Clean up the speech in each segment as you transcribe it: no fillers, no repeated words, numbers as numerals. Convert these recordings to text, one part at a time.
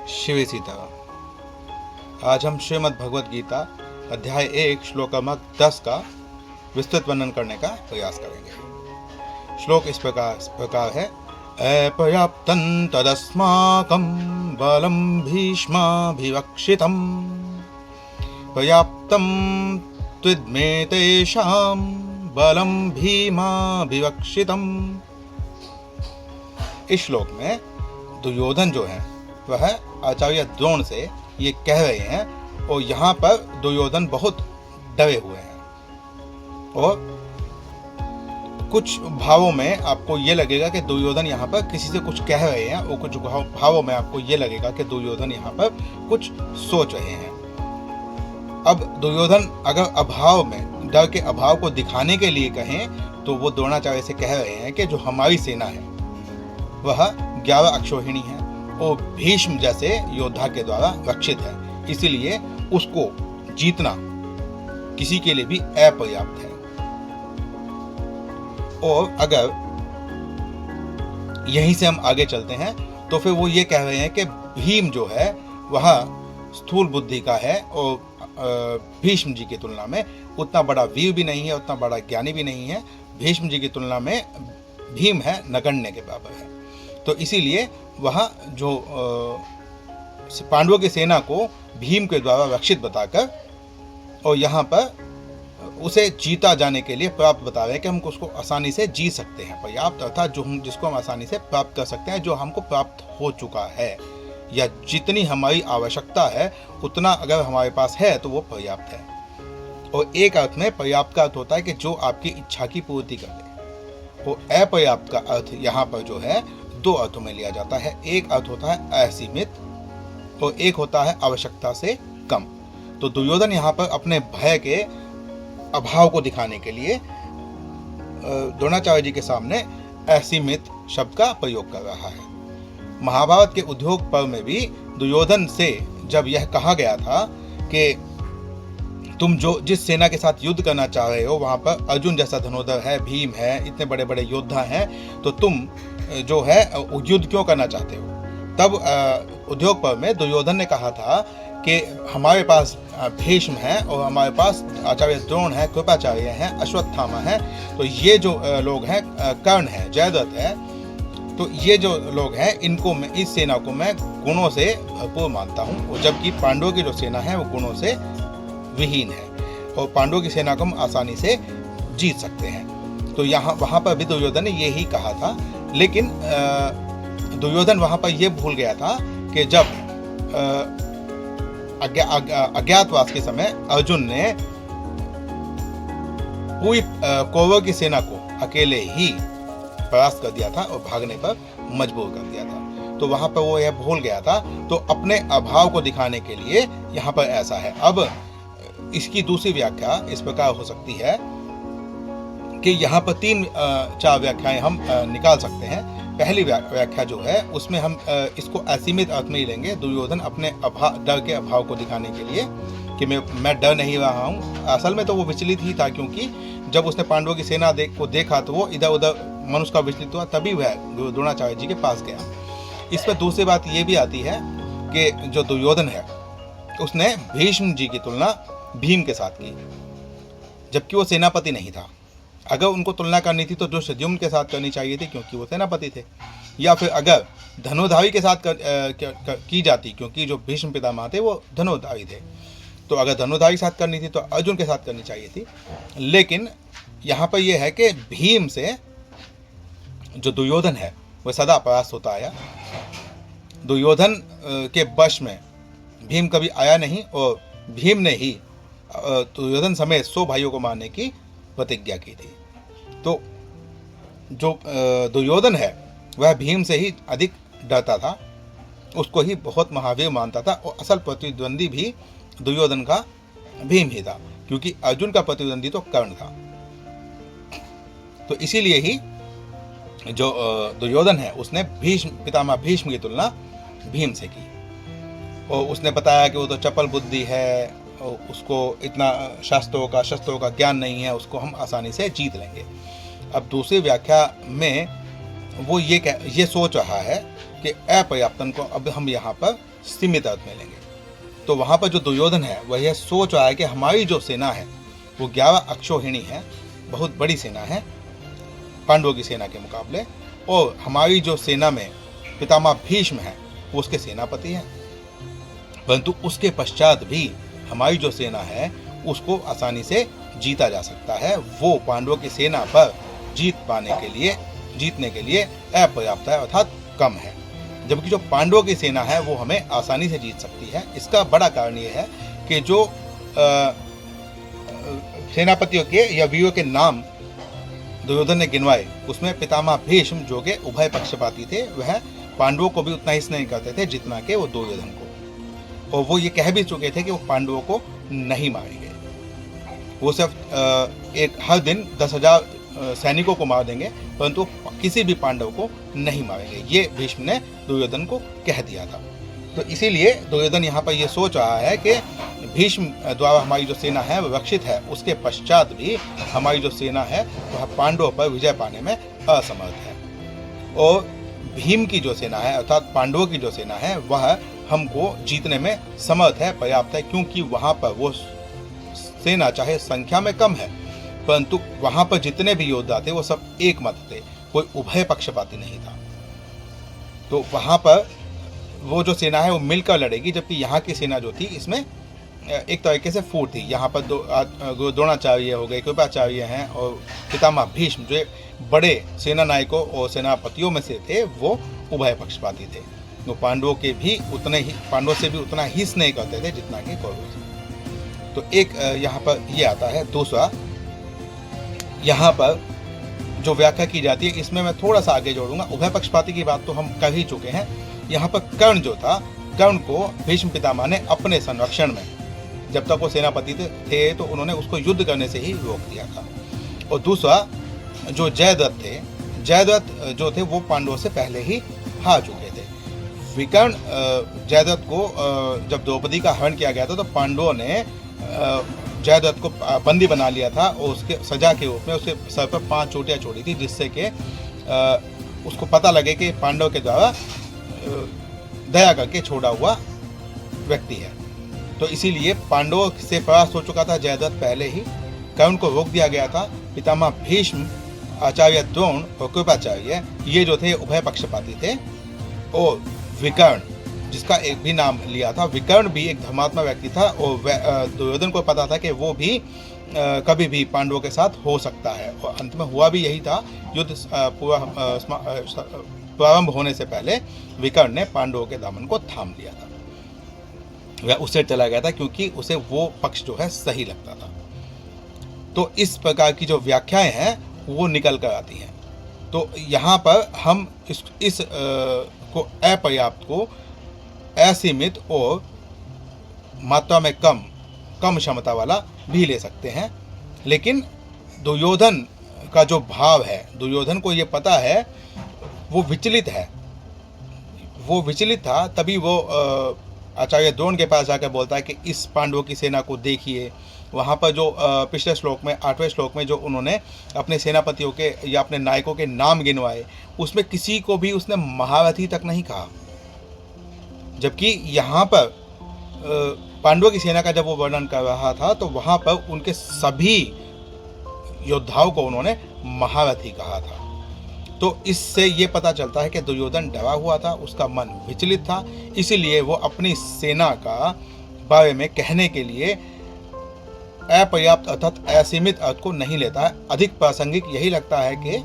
शिवे सीता। आज हम श्रीमद् भगवद गीता अध्याय 1 श्लोक क्रमांक 10 का विस्तृत वर्णन करने का प्रयास करेंगे। श्लोक इस प्रकार है। अपर्याप्तं तदस्माकं बलं भीष्माभिवक्षितं पर्याप्तं त्विद्मेतेषां बलं भीमाभिवक्षितं। इस श्लोक में दुर्योधन जो है वह आचार्य द्रोण से ये कह रहे हैं और यहाँ पर दुर्योधन बहुत डरे हुए हैं और कुछ भावों में आपको ये लगेगा कि दुर्योधन यहाँ पर किसी से कुछ कह रहे हैं और कुछ भावों में आपको ये लगेगा कि दुर्योधन यहाँ पर कुछ सोच रहे हैं। अब दुर्योधन अगर अभाव में डर के अभाव को दिखाने के लिए कहें तो वो द्रोणाचार्य से कह रहे हैं कि जो हमारी सेना है वह 11 अक्षौहिणी है और भीष्म जैसे योद्धा के द्वारा रक्षित है, इसीलिए उसको जीतना किसी के लिए भी अपर्याप्त है। और अगर यहीं से हम आगे चलते हैं तो फिर वो ये कह रहे हैं कि भीम जो है वह स्थूल बुद्धि का है और भीष्म जी की तुलना में उतना बड़ा वीर भी नहीं है, उतना बड़ा ज्ञानी भी नहीं है। भीष्म जी की तुलना में भीम है नगण्य के बराबर है। तो इसीलिए वह जो पांडवों की सेना को भीम के द्वारा रक्षित बताकर और यहाँ पर उसे जीता जाने के लिए प्राप्त बता रहे हैं कि हम उसको आसानी से जीत सकते हैं। पर्याप्त अर्थात जो हम जिसको हम आसानी से प्राप्त कर सकते हैं, जो हमको प्राप्त हो चुका है या जितनी हमारी आवश्यकता है उतना अगर हमारे पास है तो वो पर्याप्त है। और एक अर्थ में पर्याप्त का अर्थ होता है कि जो आपकी इच्छा की पूर्ति कर दे। और अपर्याप्त का अर्थ यहाँ पर जो है दो अर्थों में लिया जाता है। एक अर्थ होता है असीमित और एक होता है आवश्यकता से कम। तो दुर्योधन यहाँ पर अपने भय के अभाव को दिखाने के लिए द्रोणाचार्य जी के सामने असीमित शब्द का प्रयोग कर रहा है। महाभारत के उद्योग पर्व में भी दुर्योधन से जब यह कहा गया था कि तुम जो जिस सेना के साथ युद्ध करना चाह रहे हो वहां पर अर्जुन जैसा धनुर्धर है, भीम है, इतने बड़े बड़े योद्धा हैं, तो तुम जो है युद्ध क्यों करना चाहते हो। तब उद्योग पर्व में दुर्योधन ने कहा था कि हमारे पास भीष्म है और हमारे पास आचार्य द्रोण है, कृपाचार्य हैं, अश्वत्थामा है, तो ये जो लोग हैं, कर्ण है, जयद्रथ है, तो ये जो लोग हैं इनको मैं इस सेना को मैं गुणों से भरपूर मानता हूँ। और जबकि पांडवों की जो सेना है वो गुणों से विहीन है और पांडवों की सेना को हम आसानी से जीत सकते हैं। तो वहाँ पर भी दुर्योधन ने यही कहा था। लेकिन दुर्योधन वहाँ पर यह भूल गया था कि जब अज्ञातवास के समय अर्जुन ने पूरी कौरवों की सेना को अकेले ही परास्त कर दिया था और भागने पर मजबूर कर दिया था। तो वहां पर वो यह भूल गया था। तो अपने अभाव को दिखाने के लिए यहाँ पर ऐसा है। अब इसकी दूसरी व्याख्या इस प्रकार हो सकती है कि यहाँ पर 3-4 व्याख्याएं हम निकाल सकते हैं। पहली व्याख्या जो है उसमें हम इसको असीमित अर्थ में ही लेंगे। दुर्योधन अपने डर के अभाव को दिखाने के लिए कि मैं डर नहीं रहा हूँ। असल में तो वो विचलित ही था, क्योंकि जब उसने पांडवों की सेना को देखा तो वो इधर उधर मनुष्य का विचलित हुआ, तभी वह द्रोणाचार्य जी के पास गया। इस पर दूसरी बात ये भी आती है कि जो दुर्योधन है उसने भीष्म जी की तुलना भीम के साथ की, जबकि वो सेनापति नहीं था। अगर उनको तुलना करनी थी तो दुष्यद्युम्न के साथ करनी चाहिए थी, क्योंकि वो सेनापति थे। या फिर अगर धनुर्धारी के साथ की जाती, क्योंकि जो भीष्म पितामह थे वो धनुर्धारी थे, तो अगर धनुर्धारी के साथ करनी थी तो अर्जुन के साथ करनी चाहिए थी। लेकिन यहाँ पर यह है कि भीम से जो दुर्योधन है वह सदा परास्त होता आया। दुर्योधन के वश में भीम कभी आया नहीं और भीम ने ही दुर्योधन समेत 100 भाइयों को मारने की प्रतिज्ञा की थी। तो जो दुर्योधन है वह भीम से ही अधिक डरता था, उसको ही बहुत महावीर मानता था और असल प्रतिद्वंदी भी दुर्योधन का भीम ही था, क्योंकि अर्जुन का प्रतिद्वंदी तो कर्ण था। तो इसीलिए ही जो दुर्योधन है उसने पितामह भीष्म की तुलना भीम से की और उसने बताया कि वो तो चपल बुद्धि है और उसको इतना शस्त्रों का ज्ञान नहीं है, उसको हम आसानी से जीत लेंगे। अब दूसरी व्याख्या में वो ये सोच रहा है कि अपर्याप्तन को अब हम यहाँ पर सीमित अर्थ में लेंगे। तो वहाँ पर जो दुर्योधन है वह यह सोच रहा है कि हमारी जो सेना है वो 11 अक्षौहिणी है, बहुत बड़ी सेना है पांडवों की सेना के मुकाबले, और हमारी जो सेना में पितामह भीष्म है वो उसके सेनापति हैं, परंतु उसके पश्चात भी हमारी जो सेना है उसको आसानी से जीता जा सकता है। वो पांडवों की सेना पर जीतने के लिए अपर्याप्त है, अर्थात कम है, जबकि जो पांडवों की सेना है वो हमें आसानी से जीत सकती है। इसका बड़ा कारण ये है कि जो सेनापतियों के या वीरों के नाम दुर्योधन ने गिनवाए उसमें पितामह भीष्म जो के उभय पक्षपाती थे, वह पांडवों को भी उतना ही स्नेह करते थे जितना कि वो दुर्योधन को, और वो ये कह भी चुके थे कि वो पांडवों को नहीं मारेंगे, वो सिर्फ हर दिन 10,000 सैनिकों को मार देंगे, परंतु किसी भी पांडव को नहीं मारेंगे। ये भीष्म ने दुर्योधन को कह दिया था। तो इसीलिए दुर्योधन यहाँ पर यह सोच रहा है कि भीष्म द्वारा हमारी जो सेना है वह रक्षित है, उसके पश्चात भी हमारी जो सेना है वह पांडवों पर विजय पाने में असमर्थ है, और भीम की जो सेना है अर्थात पांडवों की जो सेना है वह हमको जीतने में समर्थ है, पर्याप्त है, क्योंकि वहां पर वो सेना चाहे संख्या में कम है परंतु वहां पर जितने भी योद्धा थे वो सब एक मत थे, कोई उभय पक्षपाती नहीं था। तो वहां पर वो जो सेना है वो मिलकर लड़ेगी, जबकि यहाँ की सेना जो थी इसमें एक तरीके से फूट थी। यहाँ पर द्रोणाचार्य हो गए, कृपाचार्य हैं, और पितामह भीष्म जो बड़े सेना नायकों और सेनापतियों में से थे वो उभय पक्षपाती थे। वो पांडवों से भी उतना ही स्नेह करते थे जितना कि कौरवों से। तो एक यहाँ पर ये आता है। दूसरा, यहाँ पर जो व्याख्या की जाती है इसमें मैं थोड़ा सा आगे जोड़ूंगा। उभय पक्षपाती की बात तो हम कर ही चुके हैं। यहाँ पर कर्ण जो था, कर्ण को भीष्म पितामह ने अपने संरक्षण में, जब तक वो सेनापति थे तो उन्होंने उसको युद्ध करने से ही रोक दिया था। और दूसरा, जो जयद्रथ थे, जयद्रथ जो थे वो पांडवों से पहले ही हार चुके थे। विकर्ण जयद्रथ को जब द्रौपदी का हरण किया गया था तो पांडवों ने जयद्रथ को बंदी बना लिया था और उसके सजा के रूप में उसके सर पर 5 चोटियां छोड़ी थी, जिससे कि उसको पता लगे कि पांडव के द्वारा दया करके छोड़ा हुआ व्यक्ति है। तो इसीलिए पांडवों से परास्त हो चुका था जयद्रथ पहले ही। कर्ण को रोक दिया गया था। पितामह भीष्म, आचार्य द्रोण और कृपाचार्य ये जो थे उभय पक्षपाती थे। और विकर्ण, जिसका एक भी नाम लिया था, विकर्ण भी एक धर्मात्मा व्यक्ति था और दुर्योधन को पता था कि वो भी कभी भी पांडवों के साथ हो सकता है, और अंत में हुआ भी यही था। युद्ध प्रारंभ होने से पहले विकर्ण ने पांडवों के दामन को थाम लिया था। वह उससे चला गया था क्योंकि उसे वो पक्ष जो है सही लगता था। तो इस प्रकार की जो व्याख्याएं हैं वो निकल कर आती हैं। तो यहाँ पर हम इस को अपर्याप्त को असीमित और मात्रा में कम क्षमता वाला भी ले सकते हैं। लेकिन दुर्योधन का जो भाव है, दुर्योधन को ये पता है, वो विचलित है। वो विचलित था, तभी वो आचार्य द्रोण के पास जाकर बोलता है कि इस पांडवों की सेना को देखिए। वहाँ पर जो पिछले श्लोक में 8वें श्लोक में जो उन्होंने अपने सेनापतियों के या अपने नायकों के नाम गिनवाए, उसमें किसी को भी उसने महारथी तक नहीं कहा। जबकि यहाँ पर पांडवों की सेना का जब वो वर्णन कर रहा था तो वहाँ पर उनके सभी योद्धाओं को उन्होंने महारथी कहा था। तो इससे ये पता चलता है कि दुर्योधन डरा हुआ था, उसका मन विचलित था, इसीलिए वो अपनी सेना का बारे में कहने के लिए अपर्याप्त अर्थात असीमित अर्थ को नहीं लेता है। अधिक प्रासंगिक यही लगता है कि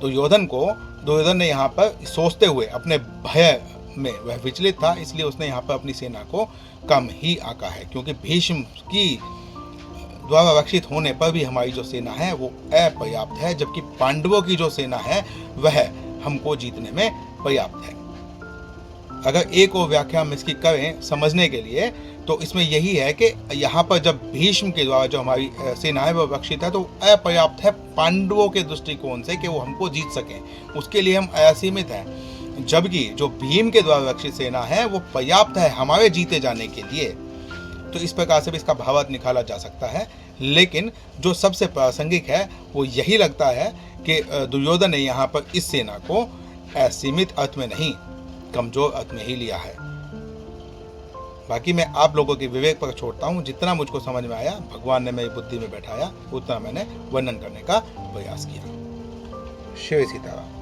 दुर्योधन ने यहाँ पर सोचते हुए अपने भय में वह विचलित था, इसलिए उसने यहाँ पर अपनी सेना को कम ही आंका है, क्योंकि भीष्म की द्वारा रक्षित होने पर भी हमारी जो सेना है वो अपर्याप्त है, जबकि पांडवों की जो सेना है वह हमको जीतने में पर्याप्त है। अगर एक और व्याख्या हम इसकी करें समझने के लिए तो इसमें यही है कि यहाँ पर जब भीष्म के द्वारा जो हमारी सेना है वो रक्षित है तो अपर्याप्त है पांडवों के दृष्टिकोण से कि वो हमको जीत सकें, उसके लिए हम असीमित हैं। जबकि जो भीम के द्वारा रक्षित सेना है वो पर्याप्त है हमारे जीते जाने के लिए। तो इस प्रकार से भी इसका भावार्थ निकाला जा सकता है। लेकिन जो सबसे प्रासंगिक है वो यही लगता है कि दुर्योधन ने यहाँ पर इस सेना को असीमित अर्थ में नहीं, कमजोर अर्थ में ही लिया है। बाकी मैं आप लोगों के विवेक पर छोड़ता हूँ। जितना मुझको समझ में आया, भगवान ने मेरी बुद्धि में बैठाया, उतना मैंने वर्णन करने का प्रयास किया। शिव सीताराम।